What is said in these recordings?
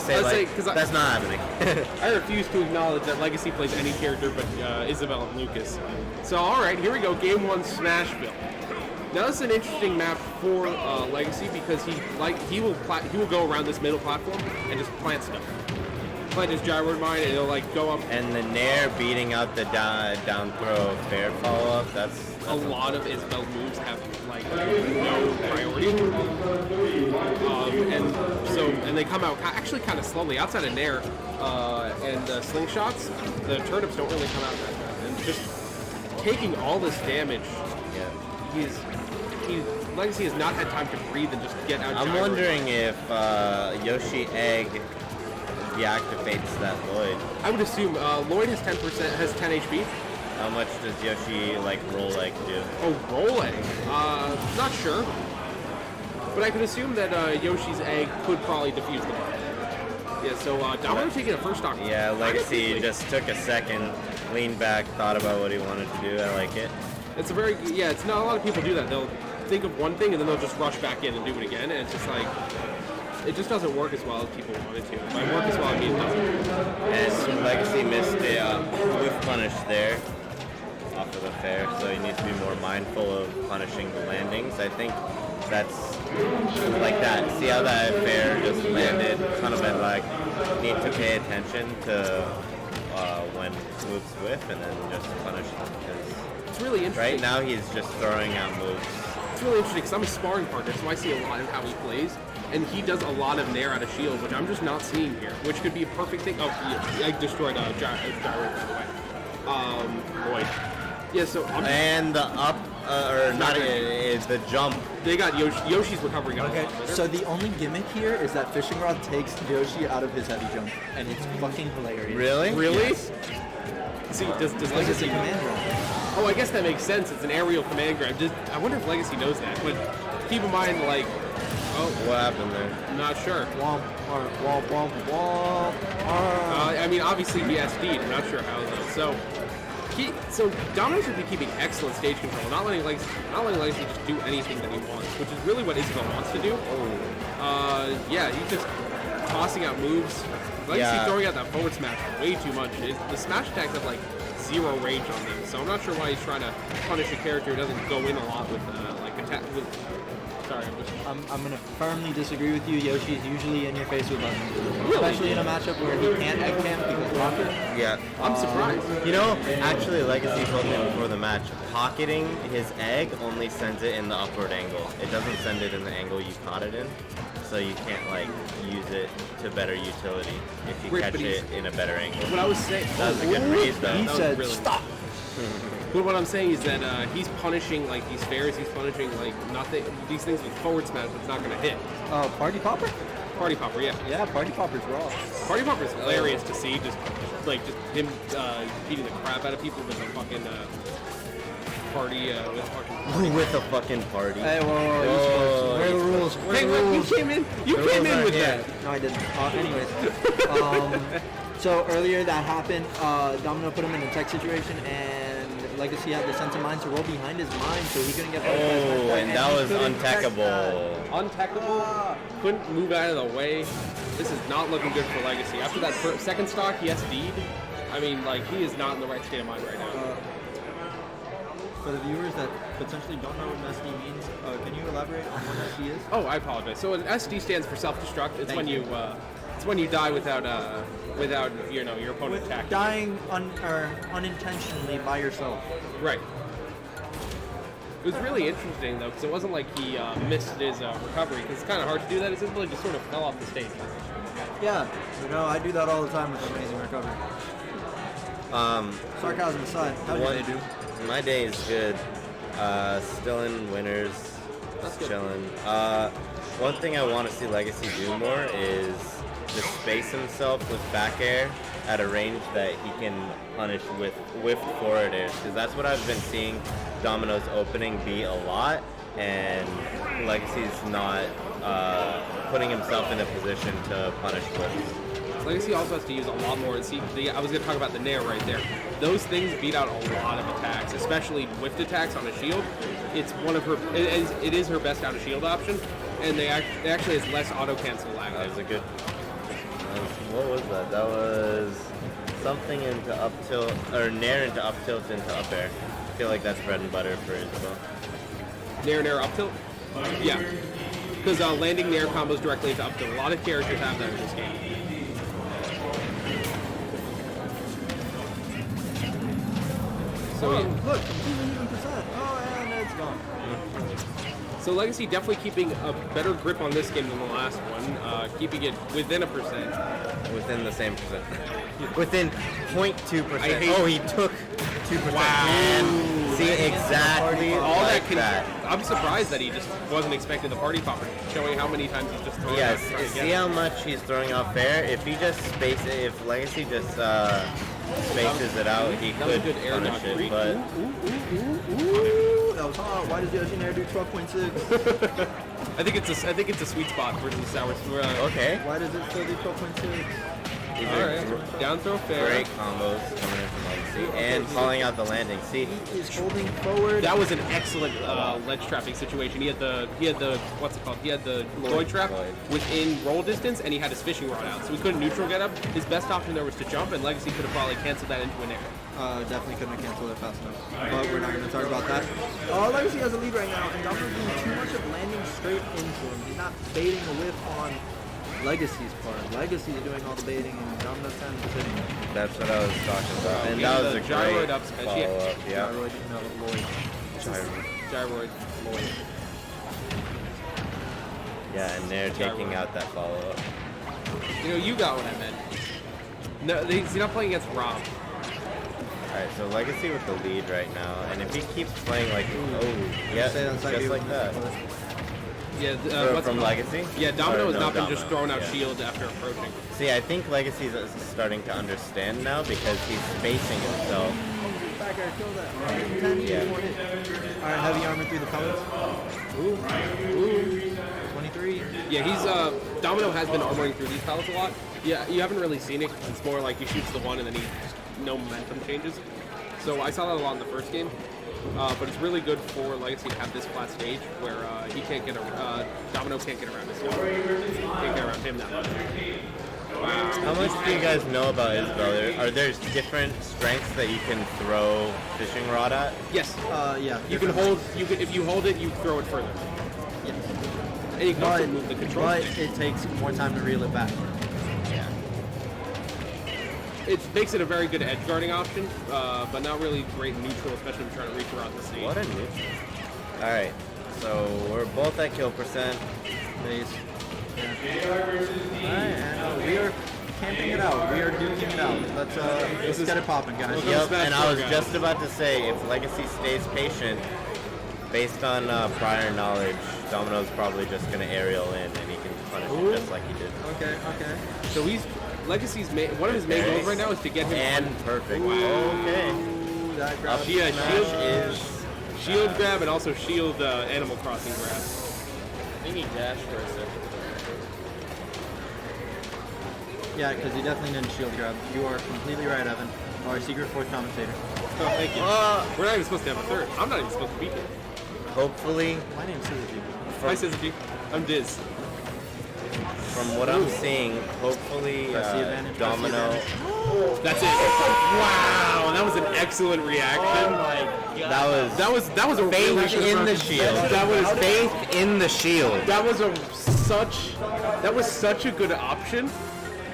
say, that's not happening. I refuse to acknowledge that Legacy plays any character but Isabelle and Lucas. So, alright, here we go. Game 1, Smashville. Now, this is an interesting map for Legacy because he will go around this middle platform and just plant stuff. Plant his gyroid mine and it'll go up. And the Nair beating out the down throw fair follow up. That's a lot of Isabelle moves have no priority, and they come out actually kind of slowly. Outside of Nair and slingshots, the turnips don't really come out that fast. And just taking all this damage, Legacy has not had time to breathe and just get out. I'm wondering if Yoshi Egg deactivates that Lloyd. I would assume Lloyd has 10 HP. How much does Yoshi roll egg do? Oh, roll egg? Not sure. But I could assume that Yoshi's egg could probably defuse the bomb. Yeah, so Domino taking a first stock. Yeah, Legacy just took a second, leaned back, thought about what he wanted to do. I like it. It's it's not a lot of people do that. They'll think of one thing and then they'll just rush back in and do it again, and it's just it just doesn't work as well as people want it to. By work as well, I mean it doesn't. And Legacy missed a whiff punish there off of the fair, so he needs to be more mindful of punishing the landings. I think that's like that. See how that fair just landed? Kind of been need to pay attention to when moves whiff and then just punish them. It's really interesting. Right now he's just throwing out moves. It's really interesting because I'm a sparring partner, so I see a lot of how he plays. And he does a lot of Nair out of shield, which I'm just not seeing here, which could be a perfect thing. Oh, yeah, I destroyed Gyro, by the way. Boy. Yeah, so... and the up, or not, is the jump. They got Yoshi. Yoshi's recovering out. Okay, so the only gimmick here is that Fishing Rod takes Yoshi out of his heavy jump, and it's fucking hilarious. Really? Really? Yes. See, does Legacy... It's a command grab. Oh, I guess that makes sense. It's an aerial command grab. I wonder if Legacy knows that, but keep in mind, oh, what happened there? I'm not sure. Womp, womp, womp, womp. I mean, obviously he SD'd. I'm not sure how though. So Domino should be keeping excellent stage control, not letting Legacy just do anything that he wants, which is really what Isabelle wants to do. Yeah, he's just tossing out moves. Legacy throwing out that forward smash way too much. The smash attacks have 0 range on them, so I'm not sure why he's trying to punish a character who doesn't go in a lot with attack. Sorry, I'm gonna firmly disagree with you. Yoshi's usually in your face with buttons, especially in a matchup where he can't egg camp because rocket. Yeah, I'm surprised. Actually, Legacy told me before the match, pocketing his egg only sends it in the upward angle. It doesn't send it in the angle you caught it in, so you can't use it to better utility if you catch it in a better angle. What I was saying, that was a good read though. He said, "Stop." But what I'm saying is that he's punishing these fairs. He's punishing nothing. These things with forward smash, but it's not going to hit. Party Popper? Party Popper, yeah. Yeah, Party Popper's raw. Party Popper's hilarious to see. Just him beating the crap out of people with a fucking party. With a fucking party. Hey, whoa. Where are the rules? Hey, you came in. You came in with that. No, I didn't. Anyways. So earlier that happened, Domino put him in a tech situation, and Legacy had the sense of mind to roll behind his mind, so he couldn't get that. And that was untechable. Untechable. Couldn't move out of the way. This is not looking good for Legacy. After that second stock, he SD'd. I mean, he is not in the right state of mind right now. For the viewers that potentially don't know what an SD means, can you elaborate on what SD is? Oh, I apologize. So an SD stands for self-destruct. It's when you die without your opponent attacking. Dying unintentionally by yourself. Right. It was really interesting though, because it wasn't like he missed his recovery. Because it's kind of hard to do that. It simply just sort of fell off the stage. Yeah, I do that all the time with amazing recovery. Sarcasm aside, how's your day do? My day is good. Still in winners. Just chilling. One thing I want to see Legacy do more is just space himself with back air at a range that he can punish with forward airs, because that's what I've been seeing Domino's opening be a lot, and Legacy's not putting himself in a position to punish whiffs. Legacy also has to use a lot more. See, I was going to talk about the Nair right there. Those things beat out a lot of attacks, especially whiffed attacks on a shield. It's one of her. It is her best out of shield option, and they actually has less auto cancel lag. That was a good what was that? That was something into up tilt, or nair into up tilt into up air. I feel like that's bread and butter for Isabelle. Nair, up tilt? Yeah. Because landing nair combos directly into up tilt. A lot of characters have that in this game. So, Oh, yeah. look, completely even percent. Oh, and it's gone. So Legacy definitely keeping a better grip on this game than the last one, keeping it within a percent. Within the same percent. Within 0.2%. I hate- Oh, he took 2%. Wow. And see, exactly All like that can. that. I'm surprised that he just wasn't expecting the party popper, showing how many times he's just thrown Yes, it. Trying to see get it. how much he's throwing out fair? If he just spaces it, if Legacy just spaces it out, he That was could a good air punish dodge. it, but Ooh, that was hot. Why does Yoshi Nair do 12.6? I think it's a sweet spot versus sour. okay. Why does it still do 12.6? These All are right, down throw fair. great combos coming in from Legacy and calling out the landing. See, He is holding forward. That was an excellent ledge trapping situation. He had the what's it called? He had the Lloyd trap Lloyd. within roll distance, and he had his fishing rod out, so he couldn't neutral get up. His best option there was to jump, and Legacy could have probably canceled that into an air. Definitely couldn't have canceled it fast enough. But we're not going to talk about that. Legacy has a lead right now, and Domino's doing too much of landing straight into him. He's not baiting a whiff on Legacy's part. Legacy is doing all the baiting, and Domino's kind of sitting there. that's what I was talking about. And Yeah, that was the a gyroid great up smash, yeah. follow-up. Yeah. Gyroid, no, Lloyd. Gyroid, Lloyd. Yeah, and they're taking out that follow-up. You know, you got what I meant. No, he's not playing against Rob. Alright, so Legacy with the lead right now, and if he keeps playing like, yeah, Stay on side just view. like that. Yeah, what's From it called? Legacy? Yeah, Domino Or has no, not been Domino, just throwing out yeah. shield after approaching. See, I think Legacy's starting to understand now because he's spacing himself. Back air, kill that. 10, Yeah. 4 hit. Alright, heavy armor through the pellets. Ooh. 23. Yeah, he's Domino has been armoring through these pallets a lot. Yeah, you haven't really seen it. It's more like he shoots the one and then he just no momentum changes. So I saw that a lot in the first game. But it's really good for Legacy to have this flat stage where he can't get Domino can't get around his can't get around him that much. Wow. How much do you guys know about Isabelle? Are there different strengths that you can throw fishing rod at? Yes. Yeah. You can hold. If you hold it, you throw it further. Yes. And you can also move the control But stick. it takes more time to reel it back. Yeah. It makes it a very good edge guarding option, but not really great neutral, especially if you're trying to reach around the stage. What a neutral. Alright, so we're both at kill percent. Base. Alright, and we are camping it out. We are duking it out. Let's get it popping, guys. Okay. Yep, Smash and I was four, guys. just about to say, if Legacy stays patient, based on prior knowledge, Domino's probably just going to aerial in and he can punish Ooh. it just like he did. Okay. So Legacy's one of his main goals right now is to get him And perfect. Wow. Okay. Ooh, that grab. Yeah, Smash shield is... shield grab and also shield Animal Crossing grab. I think he dashed for a second. Yeah, because he definitely didn't shield grab. You are completely right, Evan. Our secret fourth commentator. Oh, thank you. We're not even supposed to have a third. I'm not even supposed to be here. Hopefully, My name's Suzuki. Hi, Suzuki. I'm Diz. from what I'm seeing, hopefully Press the advantage, press the Domino... advantage. That's it. Wow, that was an excellent reaction. That was That was a really faith in the shield. That was Faith in the shield. That was such a good option,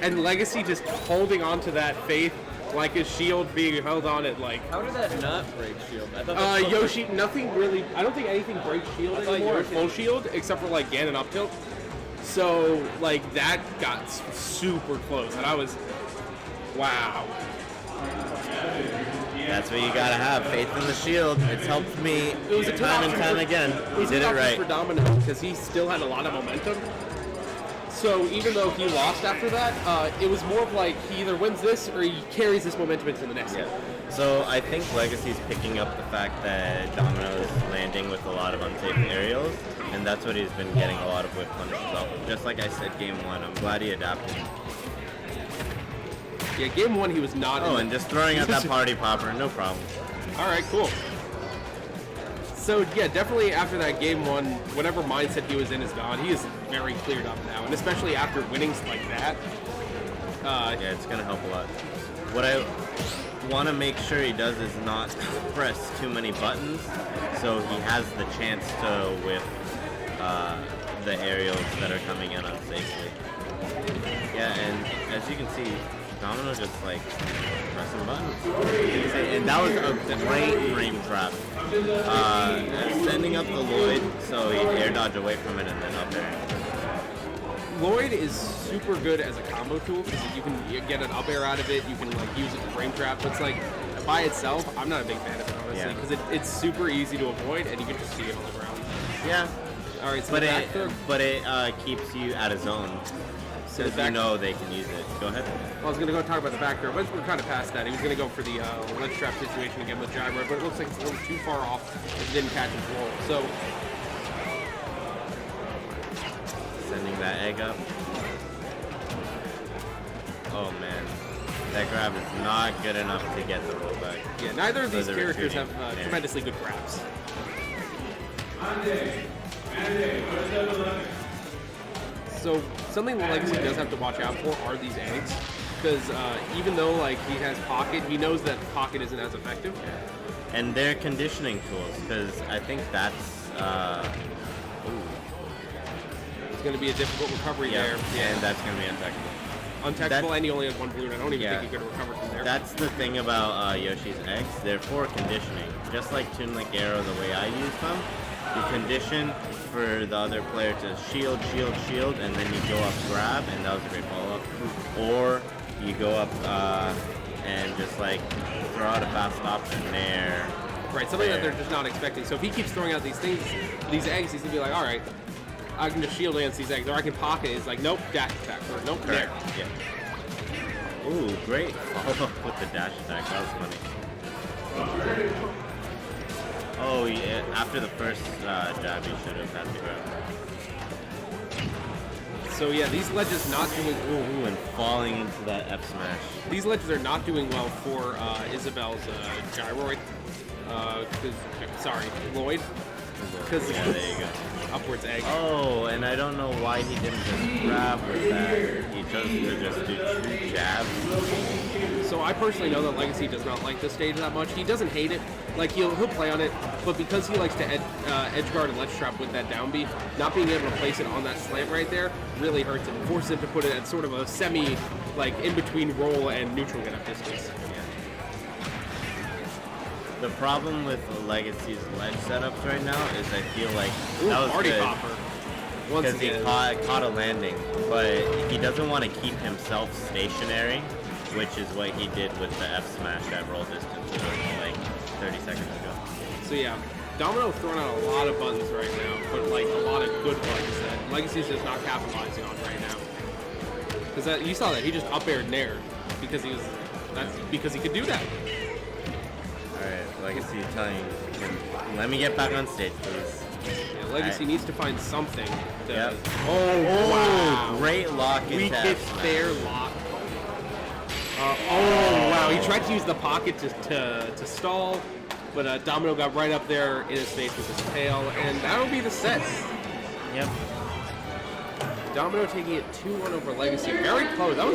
and Legacy just holding on to that faith like his shield being held on it like. How did that not break shield? I thought Yoshi, nothing really. I don't think anything breaks shield anymore. Or full shield, except for like Ganon up tilt. So like that got super close, and I was, wow. That's what you gotta have, faith in the shield. It's helped me It was a good time and option time for- again. It He was a did good it option right. for Domino because he still had a lot of momentum. So even though he lost after that, it was more of like he either wins this or he carries this momentum into the next Yeah. game. So I think Legacy's picking up the fact that Domino's landing with a lot of unsafe aerials, and that's what he's been getting a lot of whip punishes off of. Just like I said, game one, I'm glad he adapted. Yeah, game one he was not. Oh, in and just throwing out that party popper, no problem. All right, cool. So yeah, definitely after that game one, whatever mindset he was in is gone. He is very cleared up now, and especially after winnings like that. Yeah, it's gonna help a lot. What I want to make sure he does is not press too many buttons, so he has the chance to whiff the aerials that are coming in unsafely. Yeah, and as you can see, Domino just like pressing buttons. And that was a great frame trap. Sending up the Lloyd so he air dodge away from it and then up air. Lloyd is super good as a combo tool because you can get an up air out of it. You can like use it to frame trap. But it's like by itself, I'm not a big fan of it honestly because it's super easy to avoid and you can just see it on the ground. Yeah. All right. So but it keeps you out of zone. So you know they can use it. Go ahead. Well, I was gonna go talk about the back throw, but we're kind of past that. He was gonna go for the ledge trap situation again with gyro, but it looks like it's a little too far off. It didn't catch his roll. So. Sending that egg up. Oh man, that grab is not good enough to get the rollback. Yeah, neither of these characters have tremendously good grabs. So something that Legacy does have to watch out for are these eggs, because even though like he has pocket, he knows that pocket isn't as effective. And they're conditioning tools, because I think that's. It's going to be a difficult recovery there. Yeah, and that's going to be untechnical. Untechnical, and he only has one balloon. I don't even think he could recover from there. That's the thing about Yoshi's eggs. They're for conditioning. Just like Toon Link Arrow, the way I use them, you condition for the other player to shield, shield, shield, and then you go up grab, and that was a great follow-up. Or you go up and just like throw out a fast option there. Right, something that they're just not expecting. So if he keeps throwing out these things, these eggs, he's going to be like, all right, I can just shield against these eggs, or I can pocket it. It's like, nope, dash attack. Or nope, there. Yeah. Ooh, great follow-up with the dash attack. That was funny. Oh, yeah. After the first jab, you should have had the grab. So yeah, these ledges not doing. Ooh, and falling into that F smash. These ledges are not doing well for Isabelle's gyroid. Sorry, Lloyd. Because yeah, there you go. Upwards egg. Oh, and I don't know why he didn't just grab with that. He chose to just do two jabs. So I personally know that Legacy does not like this stage that much. He doesn't hate it. Like he'll play on it, but because he likes to edge guard and ledge trap with that down B, not being able to place it on that slant right there really hurts him. Forces him to put it at sort of a semi, like in between roll and neutral get up distance. The problem with Legacy's ledge setups right now is I feel like that was party good popper. because he caught a landing, but he doesn't want to keep himself stationary, which is what he did with the F smash at roll distance like 30 seconds ago. So yeah, Domino's throwing out a lot of buttons right now, but like a lot of good buttons that Legacy's just not capitalizing on right now. Because you saw that he just up aired Nair because because he could do that. Alright, Legacy telling him, let me get back on stage, please. Yeah, Legacy needs to find something. To, Oh, wow. Great lock into Weak hit fair lock. Wow, he tried to use the pocket to stall, but Domino got right up there in his face with his tail, and that'll be the set. Yep. Domino taking it 2-1 over Legacy. Very close. That was